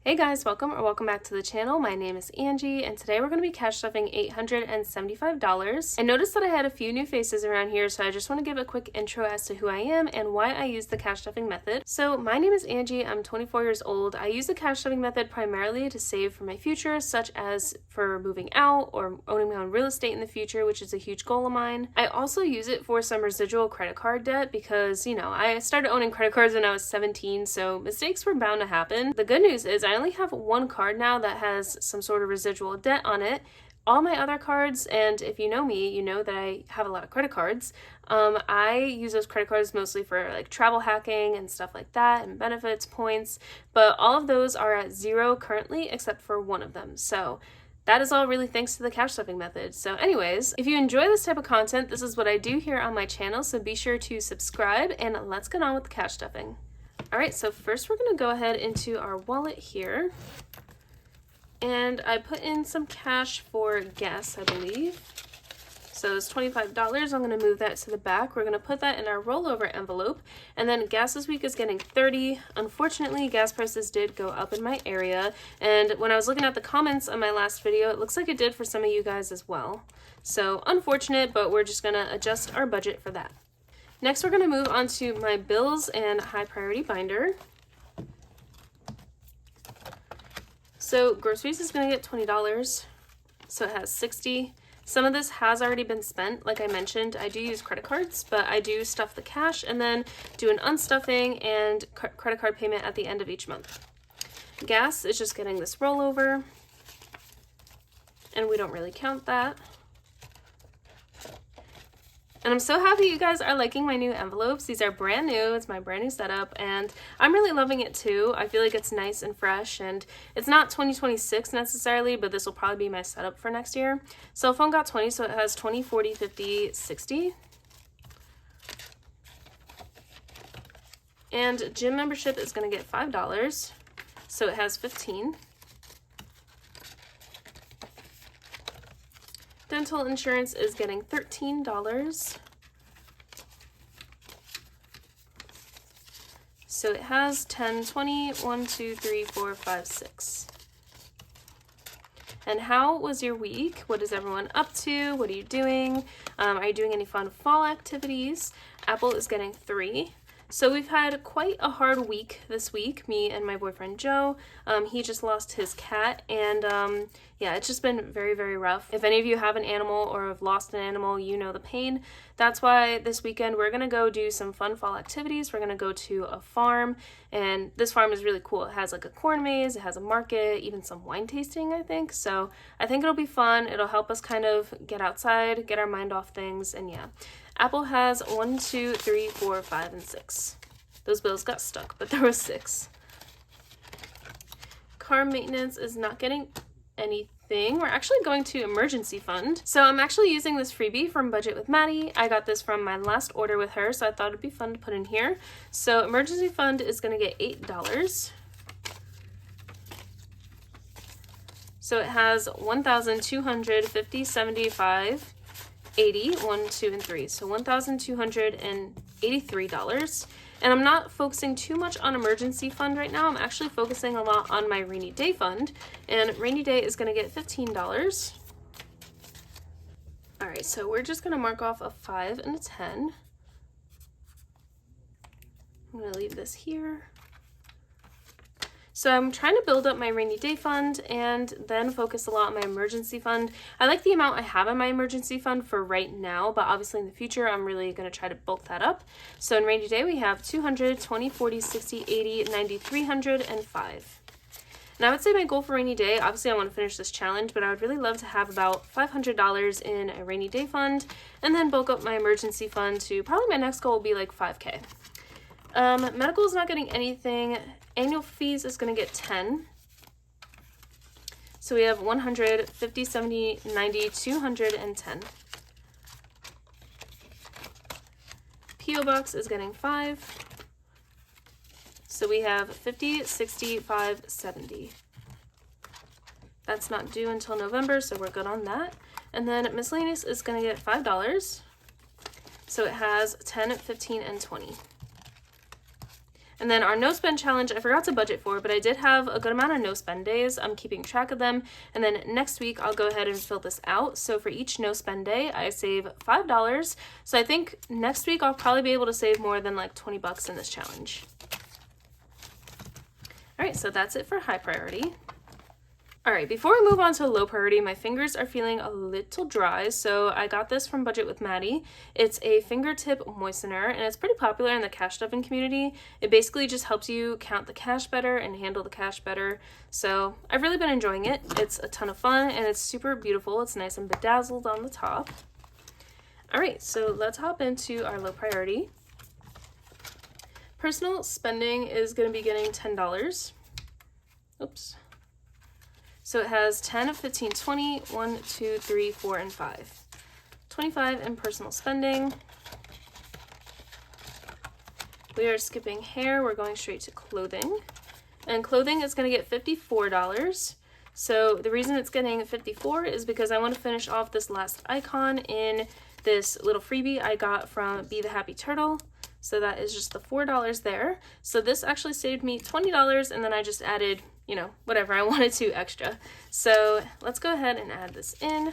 Hey guys, welcome back to the channel. My name is Angie, and today we're going to be cash stuffing $875. I noticed that I had a few new faces around here, so I just want to give a quick intro as to who I am and why I use the cash stuffing method. So my name is Angie, I'm 24 years old. I use the cash stuffing method primarily to save for my future, such as for moving out or owning my own real estate in the future, which is a huge goal of mine. I also use it for some residual credit card debt because, I started owning credit cards when I was 17, so mistakes were bound to happen. The good news is I only have one card now that has some sort of residual debt on it. All my other cards, and if you know me, you know that I have a lot of credit cards. I use those credit cards mostly for like travel hacking and stuff like that and benefits, points, but all of those are at zero currently except for one of them. So that is all really thanks to the cash stuffing method. So anyways, if you enjoy this type of content, this is what I do here on my channel, so be sure to subscribe and let's get on with the cash stuffing. All right, so first we're gonna go ahead into our wallet here. And I put in some cash for gas, I believe. So it's $25. I'm gonna move that to the back. We're gonna put that in our rollover envelope. And then gas this week is getting $30. Unfortunately, gas prices did go up in my area. And when I was looking at the comments on my last video, it looks like it did for some of you guys as well. So unfortunate, but we're just gonna adjust our budget for that. Next, we're going to move on to my bills and high priority binder. So groceries is going to get $20. So it has $60. Some of this has already been spent. Like I mentioned, I do use credit cards, but I do stuff the cash and then do an unstuffing and credit card payment at the end of each month. Gas is just getting this rollover, and we don't really count that. And I'm so happy you guys are liking my new envelopes. These are brand new. It's my brand new setup, and I'm really loving it too. I feel like it's nice and fresh, and it's not 2026 necessarily, but this will probably be my setup for next year. Cell phone got 20, so it has 20, 40, 50, 60. And gym membership is going to get $5, so it has 15. Dental insurance is getting $13. So it has 10, 20, 1, 2, 3, 4, 5, 6. And how was your week? What is everyone up to? What are you doing? Are you doing any fun fall activities? Apple is getting 3. So we've had quite a hard week this week, me and my boyfriend Joe. He just lost his cat, and yeah, it's just been very, very rough. If any of you have an animal or have lost an animal, you know the pain. That's why this weekend we're gonna go do some fun fall activities. We're gonna go to a farm, and this farm is really cool. It has like a corn maze, it has a market, even some wine tasting, I think. So I think it'll be fun. It'll help us kind of get outside, get our mind off things, and yeah. Apple has 1, 2, 3, 4, 5, and 6. Those bills got stuck, but there was 6. Car maintenance is not getting anything. We're actually going to emergency fund. So I'm actually using this freebie from Budget with Maddie. I got this from my last order with her, so I thought it'd be fun to put in here. So emergency fund is going to get $8. So it has 1,250, 75, 80, 1, 2, and 3. So $1,283. And I'm not focusing too much on emergency fund right now. I'm actually focusing a lot on my rainy day fund. And rainy day is going to get $15. All right, so we're just going to mark off a 5 and a 10. I'm going to leave this here. So I'm trying to build up my rainy day fund and then focus a lot on my emergency fund. I like the amount I have in my emergency fund for right now, but obviously in the future, I'm really going to try to bulk that up. So in rainy day, we have 200, 20, 40, 60, 80, 90, 300, and 5. And I would say my goal for rainy day, obviously I want to finish this challenge, but I would really love to have about $500 in a rainy day fund and then bulk up my emergency fund to probably my next goal will be like 5K. Medical is not getting anything. Annual fees is going to get 10. So we have 100, 50, 70, 90, 210. PO Box is getting 5. So we have 50, 65, 70. That's not due until November, so we're good on that. And then miscellaneous is going to get $5. So it has 10, 15, and 20. And then our no spend challenge, I forgot to budget for, but I did have a good amount of no spend days. I'm keeping track of them. And then next week, I'll go ahead and fill this out. So for each no spend day, I save $5. So I think next week, I'll probably be able to save more than like 20 bucks in this challenge. All right, so that's it for high priority. All right, before we move on to low priority, my fingers are feeling a little dry, so I got this from Budget with Maddie. It's a fingertip moistener, and it's pretty popular in the cash stuffing community. It basically just helps you count the cash better and handle the cash better. So I've really been enjoying it. It's a ton of fun, and it's super beautiful. It's nice and bedazzled on the top. All right, so let's hop into our low priority. Personal spending is going to be getting $10. Oops. So it has 10 of 15, 20, 1, 2, 3, 4, and 5. 25 in personal spending. We are skipping hair. We're going straight to clothing. And clothing is going to get $54. So the reason it's getting 54 is because I want to finish off this last icon in this little freebie I got from Be the Happy Turtle. So that is just the $4 there. So this actually saved me $20, and then I just added, you know, whatever I wanted to extra. So let's go ahead and add this in.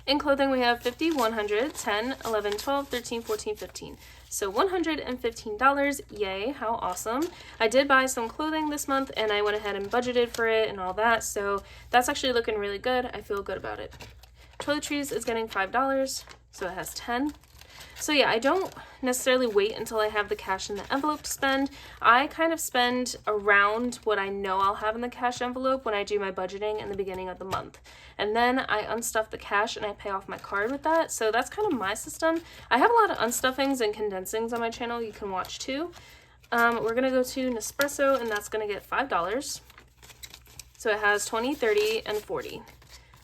In clothing, we have 50, 100, 10, 11, 12, 13, 14, 15. So $115, yay, how awesome. I did buy some clothing this month, and I went ahead and budgeted for it and all that, so that's actually looking really good. I feel good about it. Toiletries is getting $5, so it has 10. So yeah, I don't necessarily wait until I have the cash in the envelope to spend. I kind of spend around what I know I'll have in the cash envelope when I do my budgeting in the beginning of the month. And then I unstuff the cash and I pay off my card with that. So that's kind of my system. I have a lot of unstuffings and condensings on my channel you can watch too. We're going to go to Nespresso, and that's going to get $5. So it has 20, 30, and 40,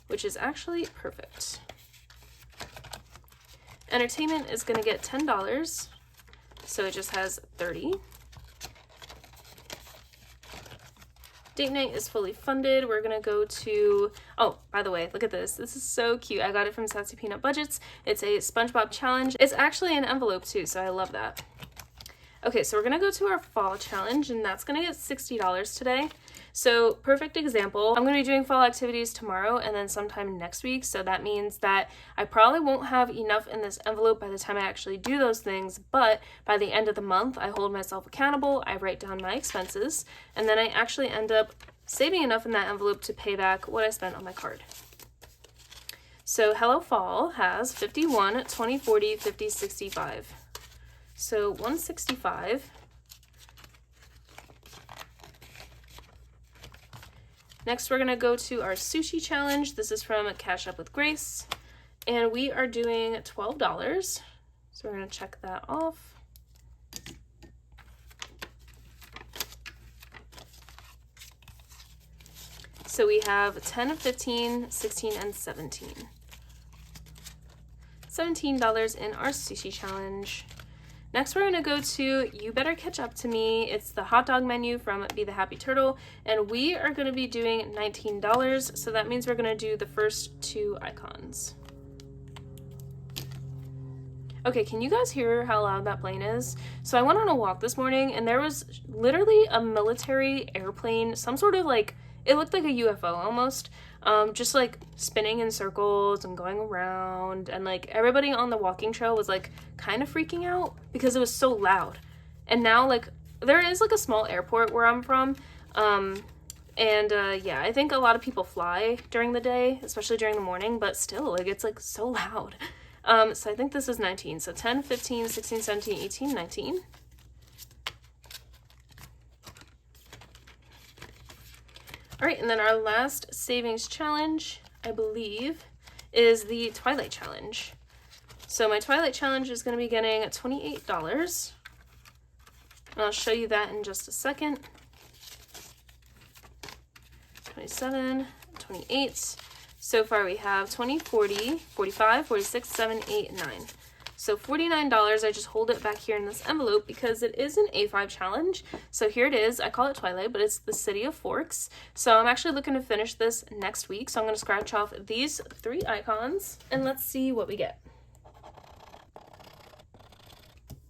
which is actually perfect. Entertainment is going to get $10, so it just has 30. Date night is fully funded. We're going to go to, oh, by the way, look at this. This is so cute. I got it from Sassy Peanut Budgets. It's a SpongeBob challenge. It's actually an envelope too, so I love that. Okay, so we're going to go to our fall challenge, and that's going to get $60 today. So perfect example, I'm going to be doing fall activities tomorrow and then sometime next week. So that means that I probably won't have enough in this envelope by the time I actually do those things. But by the end of the month, I hold myself accountable. I write down my expenses, and then I actually end up saving enough in that envelope to pay back what I spent on my card. So Hello Fall has 51, 20, 40, 50, 65. So 165. Next, we're going to go to our sushi challenge. This is from Cash Up with Grace, and we are doing $12. So we're going to check that off. So we have 10 of 15, 16, and 17. $17 in our sushi challenge. Next, we're going to go to You Better Catch Up to Me. It's the hot dog menu from Be the Happy Turtle, and we are going to be doing $19, so that means we're going to do the first two icons. Okay, can you guys hear how loud that plane is? So I went on a walk this morning, and there was literally a military airplane, some sort of like, it looked like a UFO almost, just like spinning in circles and going around, and like everybody on the walking trail was like kind of freaking out because it was so loud. And now like there is like a small airport where I'm from, yeah, I think a lot of people fly during the day, especially during the morning, but still like it's like so loud. So I think this is 19, so 10, 15, 16, 17, 18, 19. All right, and then our last savings challenge, I believe, is the Twilight Challenge. So my Twilight Challenge is going to be getting $28. And I'll show you that in just a second. 27, 28. So far we have 20, 40, 45, 46, 7, 8, 9. So $49, I just hold it back here in this envelope because it is an A5 challenge. So here it is. I call it Twilight, but it's the City of Forks. So I'm actually looking to finish this next week. So I'm going to scratch off these 3 icons and let's see what we get.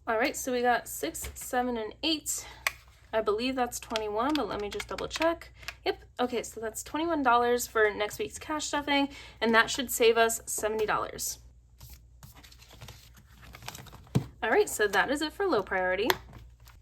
All right, so we got 6, 7, and 8. I believe that's 21, but let me just double check. Yep, okay, so that's $21 for next week's cash stuffing, and that should save us $70. All right, so that is it for low priority.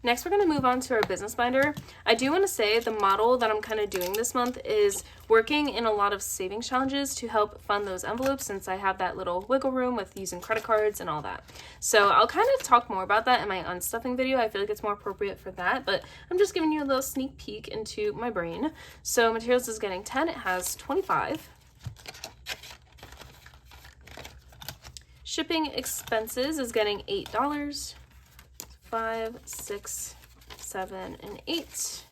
Next, we're going to move on to our business binder. I do want to say the model that I'm kind of doing this month is working in a lot of savings challenges to help fund those envelopes, since I have that little wiggle room with using credit cards and all that. So I'll kind of talk more about that in my unstuffing video. I feel like it's more appropriate for that, but I'm just giving you a little sneak peek into my brain. So materials is getting 10. It has 25. Shipping expenses is getting $8. 5, 6, 7, and 8. Just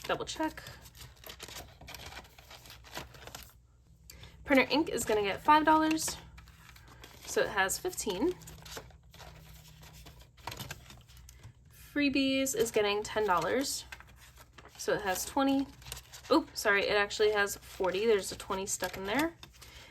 double check. Printer ink is going to get $5, so it has 15. Freebies is getting $10, so it has 20. Oh, sorry, it actually has 40. There's a 20 stuck in there.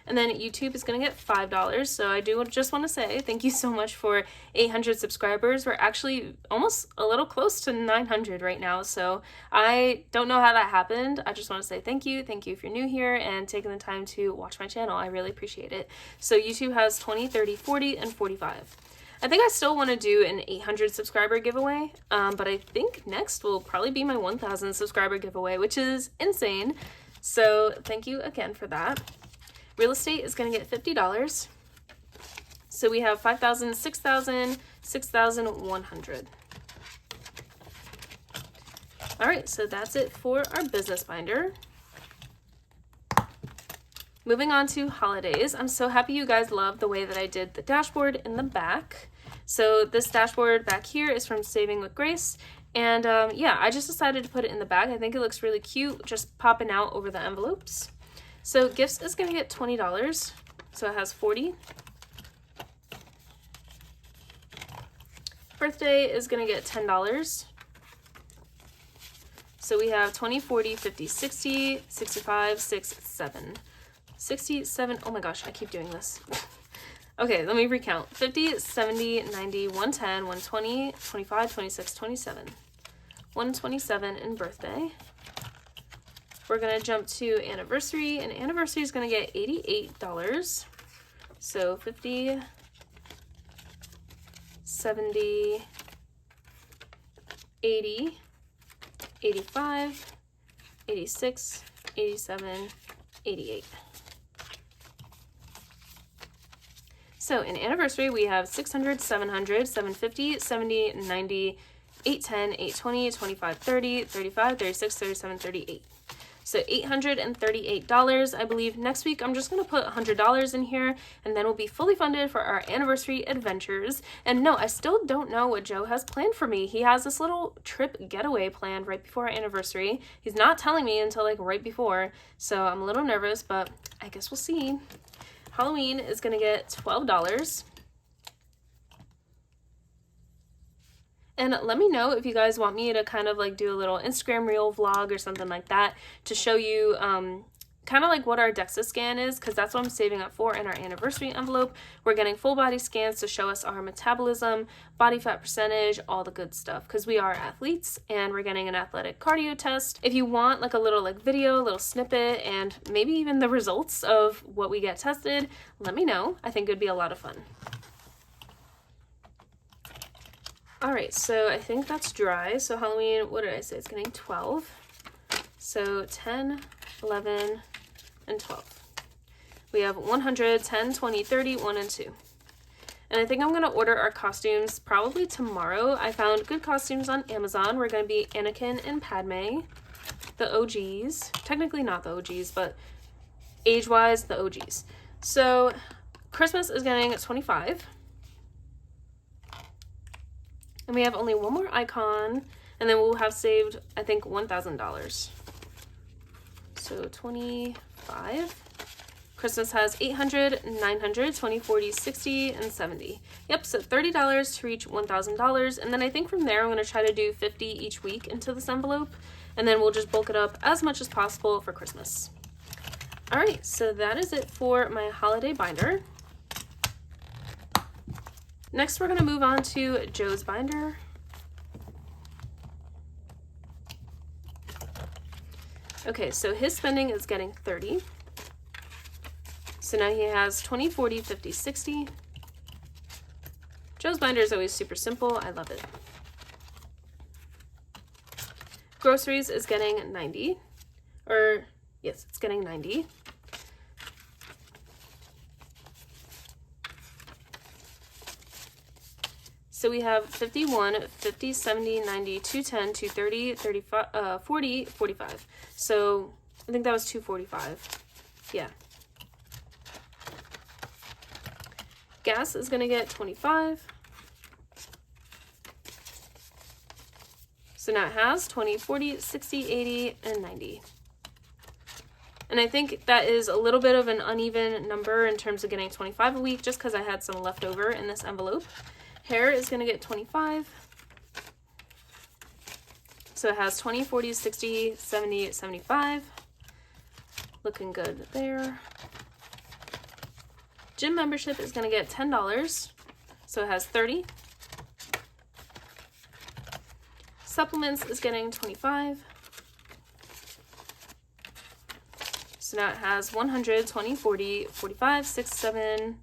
And then YouTube is going to get $5. So I do just want to say thank you so much for 800 subscribers. We're actually almost a little close to 900 right now. So I don't know how that happened. I just want to say thank you. Thank you if you're new here and taking the time to watch my channel. I really appreciate it. So YouTube has 20, 30, 40, and 45. I think I still want to do an 800 subscriber giveaway, but I think next will probably be my 1,000 subscriber giveaway, which is insane. So thank you again for that. Real estate is going to get $50. So we have 5,000, 6,000, 6,100. All right, so that's it for our business binder. Moving on to holidays. I'm so happy you guys love the way that I did the dashboard in the back. So this dashboard back here is from Saving with Grace. And yeah, I just decided to put it in the back. I think it looks really cute, just popping out over the envelopes. So gifts is going to get $20, so it has 40. Birthday is going to get $10. So we have 20, 40, 50, 60, 65, 6, 7. 67, oh my gosh, I keep doing this. Okay, let me recount. 50, 70, 90, 110, 120, 25, 26, 27. 127 in birthday. We're going to jump to anniversary, and anniversary is going to get $88. So 50, 70, 80, 85, 86, 87, 88. So in anniversary, we have 600, 700, 750, 70, 90, 810, 820, 25, 30, 35, 36, 37, 38. So $838. I believe next week I'm just going to put $100 in here, and then we'll be fully funded for our anniversary adventures. And no, I still don't know what Joe has planned for me. He has this little trip getaway planned right before our anniversary. He's not telling me until like right before, so I'm a little nervous, but I guess we'll see. Halloween is going to get $12. And let me know if you guys want me to kind of like do a little Instagram reel vlog or something like that to show you kind of like what our DEXA scan is, because that's what I'm saving up for in our anniversary envelope. We're getting full body scans to show us our metabolism, body fat percentage, all the good stuff, because we are athletes, and we're getting an athletic cardio test. If you want like a little like video, a little snippet, and maybe even the results of what we get tested, let me know. I think it'd be a lot of fun. All right, so I think that's dry. So Halloween, what did I say? It's getting 12. So 10, 11, and 12. We have 100, 10, 20, 30, 1, and 2. And I think I'm going to order our costumes probably tomorrow. I found good costumes on Amazon. We're going to be Anakin and Padme, the OGs. Technically not the OGs, but age-wise, the OGs. So Christmas is getting 25. And we have only one more icon, and then we'll have saved, I think, $1,000. So 25. Christmas has 800, 900, 20, 40, 60, and 70. Yep, so $30 to reach $1,000. And then I think from there, I'm going to try to do 50 each week into this envelope, and then we'll just bulk it up as much as possible for Christmas. All right, so that is it for my holiday binder. Next, we're going to move on to Joe's binder. Okay, so his spending is getting 30. So now he has 20, 40, 50, 60. Joe's binder is always super simple. I love it. Groceries is getting 90. Or, yes, it's getting 90. So we have 51, 50, 70, 90, 210, 230, 35, 40, 45. So I think that was 245. Yeah. Gas is going to get 25. So now it has 20, 40, 60, 80, and 90. And I think that is a little bit of an uneven number in terms of getting 25 a week, just because I had some left over in this envelope. Hair is going to get 25. So it has 20, 40, 60, 70, 75. Looking good there. Gym membership is going to get $10. So it has 30. Supplements is getting 25. So now it has 100, 20, 40, 45, 6, 7,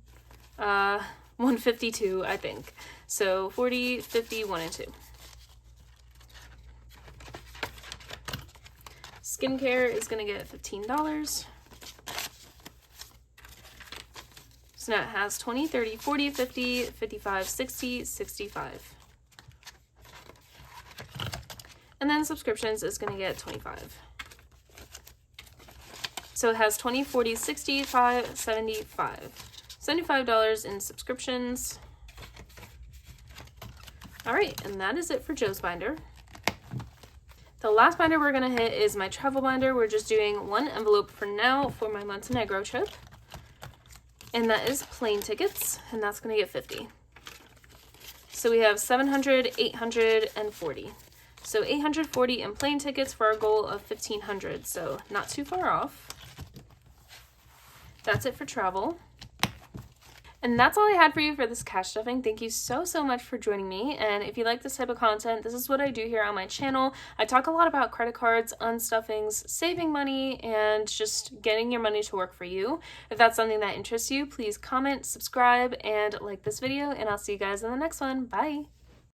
152, I think. So 40, 50, 1, and 2. Skincare is going to get $15. So now it has 20, 30, 40, 50, 55, 60, 65. And then subscriptions is going to get 25. So it has 20, 40, 65, 75. $75 in subscriptions. All right, and that is it for Joe's binder. The last binder we're gonna hit is my travel binder. We're just doing one envelope for now for my Montenegro trip. And that is plane tickets, and that's gonna get 50. So we have 700, 800, and 40. So 840 in plane tickets for our goal of 1,500, so not too far off. That's it for travel. And that's all I had for you for this cash stuffing. Thank you so much for joining me. And if you like this type of content, this is what I do here on my channel. I talk a lot about credit cards, unstuffings, saving money, and just getting your money to work for you. If that's something that interests you, please comment, subscribe, and like this video, and I'll see you guys in the next one. Bye!